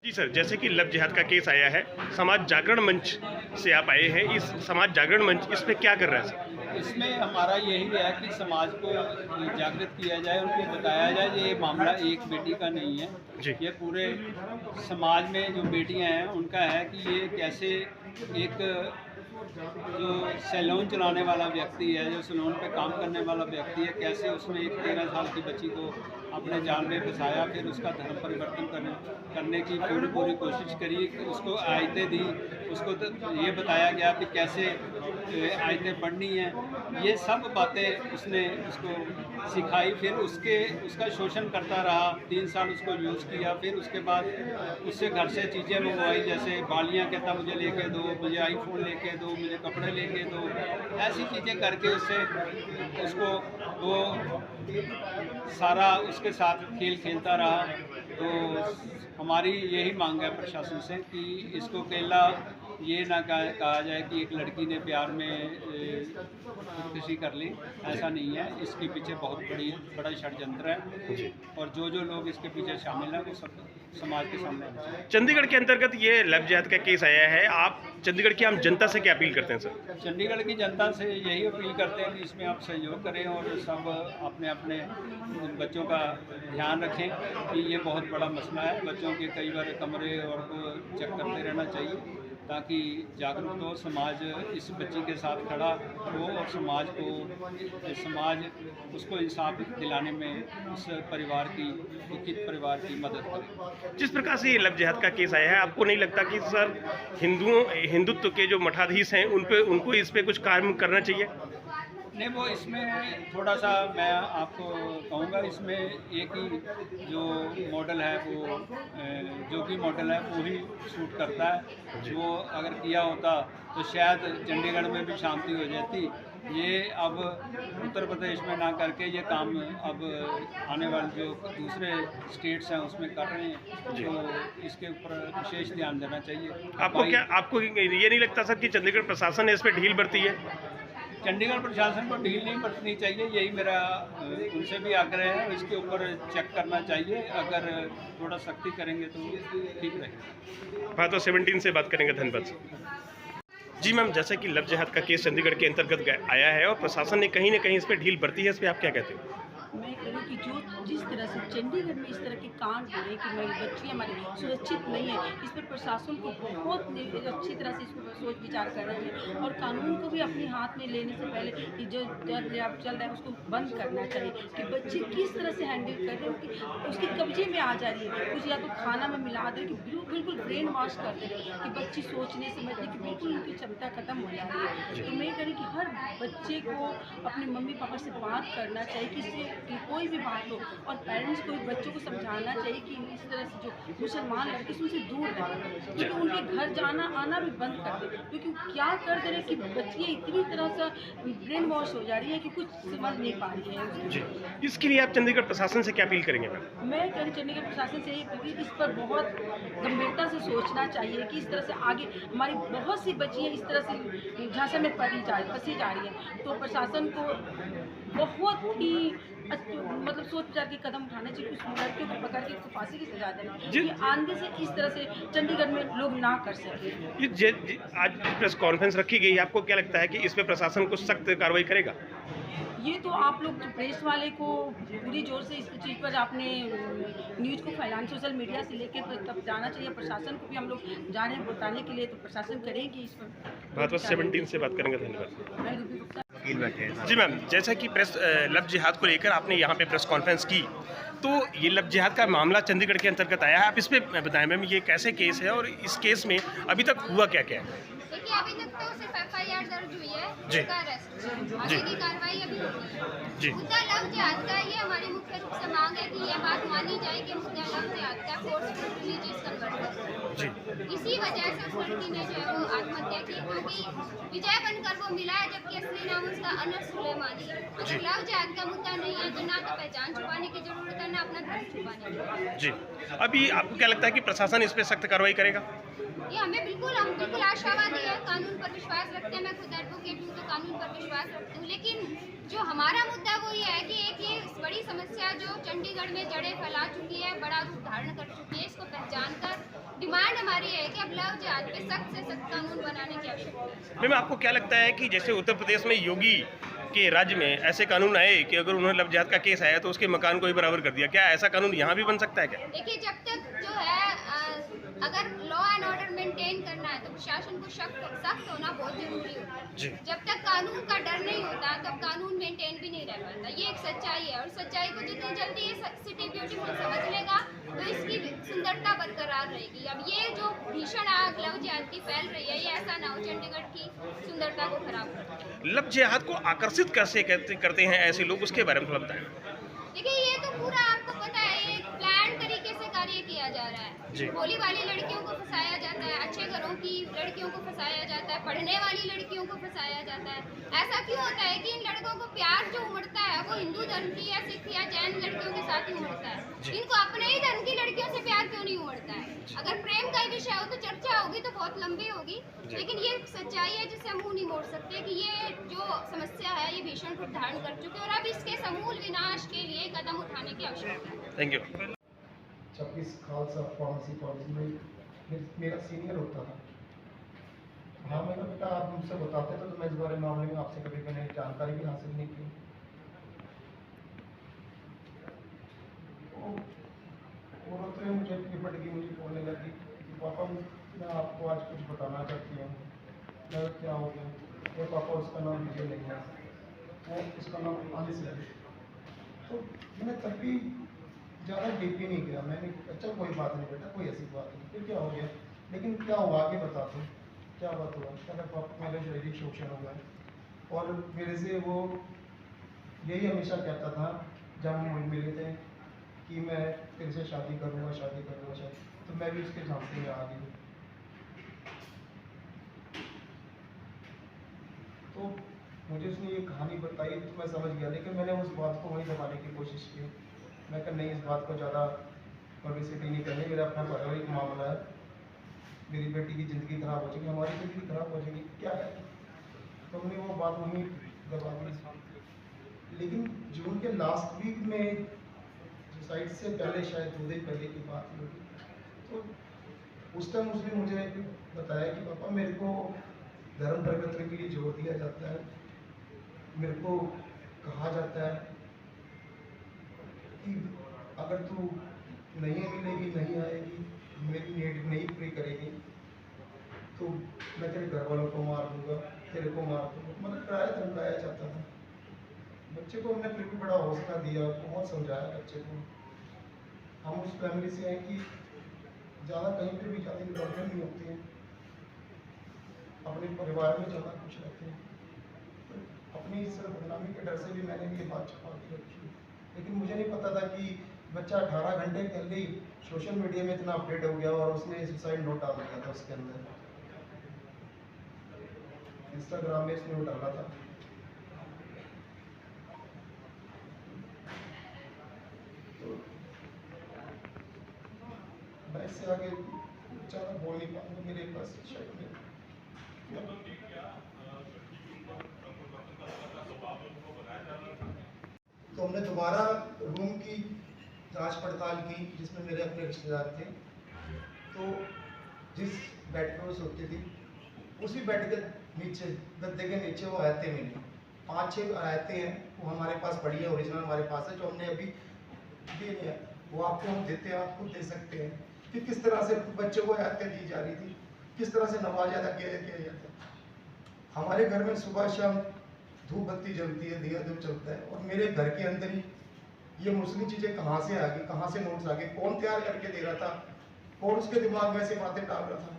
जी sir, जैसे कि love जिहाद का केस आया है, समाज जागरण मंच से आप आए हैं। इस समाज जागरण मंच इस पे क्या कर रहा है सर? इसमें हमारा यही है कि समाज को जागृत किया जाए, उनको बताया जाए ये मामला एक बेटी का नहीं है। जी। ये पूरे समाज में जो बेटियां हैं उनका है कि ये कैसे एक जो सैलून चलाने वाला व्यक्ति है, जो सैलून पे काम करने वाला व्यक्ति है, कैसे उसने एक 13 साल की बच्ची को अपने जाल में फंसाया, फिर उसका धर्म परिवर्तन करने की पूरी कोशिश करी, उसको आयतें दी, उसको ये बताया गया कि कैसे आयतें पढ़नी हैं। ये सब बातें उसने उसको सिखाई। फिर उसका शोषण करता रहा, 3 साल उसको यूज़ किया। फिर उसके बाद उससे घर से चीज़ें मंगवाई, जैसे बालियाँ कहता मुझे लेके दो, मुझे आईफोन लेके दो, मुझे कपड़े लेके दो। ऐसी चीज़ें करके उसको वो सारा उसके साथ खेल खेलता रहा। तो हमारी यही मांग है प्रशासन से कि इसको अकेला ये ना कहा जाए कि एक लड़की ने प्यार में खुदकुशी कर ली। ऐसा नहीं है, इसके पीछे बहुत बड़ा षड्यंत्र है और जो लोग इसके पीछे शामिल हैं वो सब समाज के सामने आना चाहिए। चंडीगढ़ के अंतर्गत ये लव जिहाद का केस आया है, आप चंडीगढ़ की आम जनता से क्या अपील करते हैं सर? चंडीगढ़ की जनता से यही अपील करते हैं कि इसमें आप सहयोग करें और सब अपने अपने बच्चों का ध्यान रखें कि ये बहुत बड़ा मसला है। बच्चों के कई बार कमरे और को चेक करते रहना चाहिए ताकि जागरूक हो समाज, इस बच्ची के साथ खड़ा हो और समाज उसको इंसाफ दिलाने में उस परिवार की, दुखित परिवार की मदद करे। जिस प्रकार से ये लव जिहाद का केस आया है, आपको नहीं लगता कि सर हिंदुत्व के जो मठाधीश हैं उनको इस पे कुछ काम करना चाहिए? नहीं, वो इसमें थोड़ा सा मैं आपको कहूँगा, इसमें एक ही जो मॉडल है वो जोगी मॉडल है वो ही सूट करता है। जो अगर किया होता तो शायद चंडीगढ़ में भी शांति हो जाती। ये अब उत्तर प्रदेश में ना करके ये काम अब आने वाले जो दूसरे स्टेट्स हैं उसमें कर रहे हैं, तो इसके ऊपर विशेष ध्यान देना चाहिए। आपको ये नहीं लगता सर कि चंडीगढ़ प्रशासन ने इस पे ढील बरती है? चंडीगढ़ प्रशासन को ढील नहीं बरतनी चाहिए, यही मेरा उनसे भी आग्रह है। इसके ऊपर चेक करना चाहिए, अगर थोड़ा सख्ती करेंगे तो ठीक रहेगा। हाँ, तो 17 से बात करेंगे। धन्यवाद। जी मैम, जैसा कि लव जिहाद का केस चंडीगढ़ के अंतर्गत आया है और प्रशासन ने कहीं ना कहीं इस पर ढील बरती है, इस पर आप क्या कहते हैं? मैं करूँ कि जिस तरह से चंडीगढ़ में इस तरह के कांड हो रहे हैं कि मेरी बच्ची हमारी सुरक्षित नहीं है, इस पर प्रशासन को बहुत अच्छी तरह से इस पर सोच विचार करना चाहिए और कानून को भी अपने हाथ में लेने से पहले कि जो चल रहा है उसको बंद करना चाहिए कि बच्ची किस तरह से हैंडल कर रहे हो कि उसके कब्जे में आ जा रही है, कुछ या तो खाना में मिला दे कि बिल्कुल ब्रेन वॉश कर दे कि बच्ची सोचने समझने की बिल्कुल उनकी क्षमता खत्म हो जा रही है। तो मैं कह रही कि हर बच्चे को अपने मम्मी पापा से बात करना चाहिए कि कोई भी बात हो, और पेरेंट्स को बच्चों को समझाना चाहिए कि इस तरह से जो मुसलमान लड़के उनसे दूर रहें, क्योंकि उनके घर जाना आना भी बंद कर दे, क्योंकि क्या कर दे रहे कि बच्चियाँ इतनी तरह से ब्रेन वॉश हो जा रही है कि कुछ समझ नहीं पा रही है। जी, इसके लिए आप चंडीगढ़ प्रशासन से क्या अपील करेंगे मैम? मैं कह रही चंडीगढ़ प्रशासन से इस पर बहुत गंभीरता से सोचना चाहिए कि इस तरह से आगे हमारी बहुत सी बच्चियाँ इस तरह से झांसे में फंसी जा रही हैं, तो प्रशासन को बहुत ही मतलब सोच विचार के कदम उठाने चाहिए, कुछ लड़कियों को पकड़ के उसको फांसी की सजा देना कि आंदे से इस तरह से चंडीगढ़ में लोग ना कर सके। आज प्रेस कॉन्फ्रेंस रखी गई, आपको क्या लगता है कि इस पे प्रशासन कुछ सख्त कार्रवाई करेगा? ये तो आप लोग जो प्रेस वाले को पूरी जोर से इस चीज़ पर आपने न्यूज़ को फैलाना, सोशल मीडिया से लेके तब जाना चाहिए। प्रशासन को भी हम लोग जा रहे हैं बताने के लिए, तो प्रशासन करेगी इस पर बात। 17 से बात करेंगे। धन्यवाद। बैठे जी मैम, जैसा कि लव जिहाद को लेकर आपने यहाँ पे प्रेस कॉन्फ्रेंस की, तो ये लव जिहाद का मामला चंडीगढ़ के अंतर्गत आया है, आप इस पे बताएं मैम ये कैसे केस है और इस केस में अभी तक हुआ क्या क्या है? देखिए, अभी तक तो सिर्फ FIR दर्ज हुई है, जी उसका अरेस्ट, आगे की कार्रवाई अभी होती है। जी, मुद्दा लव जिहाद का ये हमारी मुख्य रूप से मांग है कि ये बात मानी जाए कि मुद्दा लव जिहाद का फोर्सफुल रिलीजियस कन्वर्जन। जी, इसी वजह से उस लड़की ने जो है वो आत्महत्या की, क्योंकि विजय बनकर वो मिला है जबकि असली नाम उसका अनस सुलेमानी है। अगर लव जिहाद का मुद्दा नहीं है तो ना तो पहचान छुपाने की जरूरत है, ना अपना धर्म छुपाने की। जी। अभी आपको क्या लगता है कि प्रशासन इस पे सख्त कार्रवाई करेगा? ये हम बिल्कुल आशावादी है, कानून पर विश्वास रखते हैं। मैं खुद एडवोकेट हूँ तो कानून पर विश्वास रखती हूँ, लेकिन जो हमारा मुद्दा वो ये है कि एक ये बड़ी समस्या जो चंडीगढ़ में जड़ें फैला चुकी है, बड़ा रूप धारण कर चुकी है, इसको पहचान कर डिमांड हमारी है कि अब लव जिहाद पे सख्त से सख्त कानून बनाने की आवश्यकता है। मैम, आपको क्या लगता है कि जैसे उत्तर प्रदेश में योगी के राज्य में ऐसे कानून आए कि अगर उन्होंने लव जिहाद का केस आया तो उसके मकान को ही बराबर कर दिया, क्या ऐसा कानून यहाँ भी बन सकता है क्या? देखिए, जब तक जो है अगर लॉ एंड ऑर्डर मेंटेन करना है तो प्रशासन को सख्त होना बहुत जरूरी होता जी। है। जब तक कानून का डर नहीं होता तब कानून मेंटेन भी नहीं रह पाता। ये एक सच्चाई है, और सच्चाई को जितनी जल्दी ये सिटी ब्यूटीफुल समझ लेगा तो इसकी सुंदरता बरकरार रहेगी। अब ये जो भीषण आग लव जिहाद की फैल रही है, ये ऐसा ना हो चंडीगढ़ की सुंदरता को खराब करे। लव जिहाद को आकर्षित कैसे करते हैं ऐसे लोग, उसके बारे में थोड़ा बताएं। देखिए, ये तो पूरा आपको पता है, ये प्लान तरीके से कार्य किया जा रहा जी। है। भोली वाली लड़कियों को फंसाया जाता है, अच्छे घरों की लड़कियों को फंसाया जाता है, पढ़ने वाली लड़कियों को फंसाया जाता है। ऐसा क्यों होता है कि इन लड़कों को प्यार जो उमड़ता है वो हिंदू धर्म की या सिख या जैन लड़कियों के साथ ही उमड़ता है। इनको अपने ही धर्म की लड़कियों से प्यार क्यों नहीं उमड़ता है? अगर प्रेम का ही विषय हो तो चर्चा होगी तो बहुत लंबी होगी, लेकिन ये सच्चाई है जिसे हम मुंह नहीं मोड़ सकते कि ये जो समस्या है ये भीषण रूप धारण कर चुकी है, और अब इसके समूल विनाश के लिए कदम उठाने की आवश्यकता है। Thank you. 26 Khalsa pharmacy college में मेरा सीनियर होता था। हाँ, मैंने बेटा आप मुझसे बताते तो मैं इस बारे मामले में आपसे कभी मैंने जानकारी भी हासिल नहीं की। वो रोते हुए मुझे लिपट गई, मुझे बोलने लगी कि पापा मैं आपको आज कुछ बताना चाहती हूँ। मैं क्या हो गया? ये पापा उसका नाम विजय नहीं है, वो उसका नाम आनिस है। तो मैंने तब भी ज़्यादा डीपली नहीं किया। मैंने अच्छा कोई बात नहीं बेटा, कोई ऐसी बात नहीं, फिर क्या हो गया? लेकिन क्या हुआ आगे बता दो, क्या बात हुआ? कहना पापा मेरे शारीरिक शोषण हुआ है, और मेरे से वो यही हमेशा कहता था जब हम मिले थे कि मैं तेरे से शादी करूँगा, शादी करूँगा, शादी। तो मैं भी उसके झांसे में आ गई। तो मुझे उसने ये कहानी बताई तो मैं समझ गया, लेकिन मैंने उस बात को वहीं दबाने की कोशिश की। मैं कहा नहीं, इस बात को ज़्यादा पब्लिसिटी नहीं करनी, मेरा अपना पारिवारिक मामला है, मेरी बेटी की ज़िंदगी खराब हो जाएगी, हमारी ज़िंदगी खराब हो जाएगी, क्या है? तो हमने वो बात वहीं दबा दी। लेकिन जून के लास्ट वीक में, सुसाइड से पहले, शायद 2 दिन पहले की बात होगी, तो उस टाइम उसने मुझे बताया कि पापा मेरे को धर्म परिवर्तन के लिए जोर दिया जाता है, मेरे को कहा जाता है कि अगर तू नहीं मिलेगी, नहीं आएगी, मेरी नीड नहीं पूरी करेगी तो मैं तेरे घर वालों को मार दूंगा, तेरे को मार दूंगा। मतलब डराया धमकाया जाता था। बच्चे को हमने फिर भी बड़ा हौसला दिया, बहुत समझाया बच्चे को। हम उस फैमिली से हैं कि ज़्यादा कहीं पे भी ज़्यादा इन्वॉल्वमेंट नहीं होते हैं, अपने परिवार में ज़्यादा खुश रहते हैं। तो अपनी इस बदनामी के डर से भी मैंने भी ये बात छुपा के रखी, लेकिन मुझे नहीं पता था कि बच्चा 18 घंटे पहले ही सोशल मीडिया में इतना अपडेट हो गया और उसने सुसाइड नोट डाल दिया था। उसके अंदर इंस्टाग्राम में इसने डाला था। तो मैं इससे आगे ज़्यादा बोल नहीं पाऊंगा, मेरे पास शायद नहीं। तो हमने दोबारा रूम की जांच पड़ताल की जिसमें मेरे अपने रिश्तेदार थे। तो जिस बेड पे वो सोती थी उसी बेड के नीचे, गद्दे के नीचे वो आयतें मिली। 5-6 आयतें हैं, वो हमारे पास पड़ी है, ओरिजिनल हमारे पास है, जो हमने अभी दी नहीं है, वो आपको हम देते हैं, आपको दे सकते हैं कि किस तरह से बच्चों को आयतें दी जा रही थी, किस तरह से नवाजा किया जाता। हमारे घर में सुबह शाम धूप बत्ती जलती है, दिया धूप चलता है, और मेरे घर के अंदर ही ये मुस्लिम चीज़ें कहाँ से आ गई, कहाँ से नोट्स आ गए, कौन तैयार करके दे रहा था, कौन उसके दिमाग में ऐसी बातें डाल रहा था।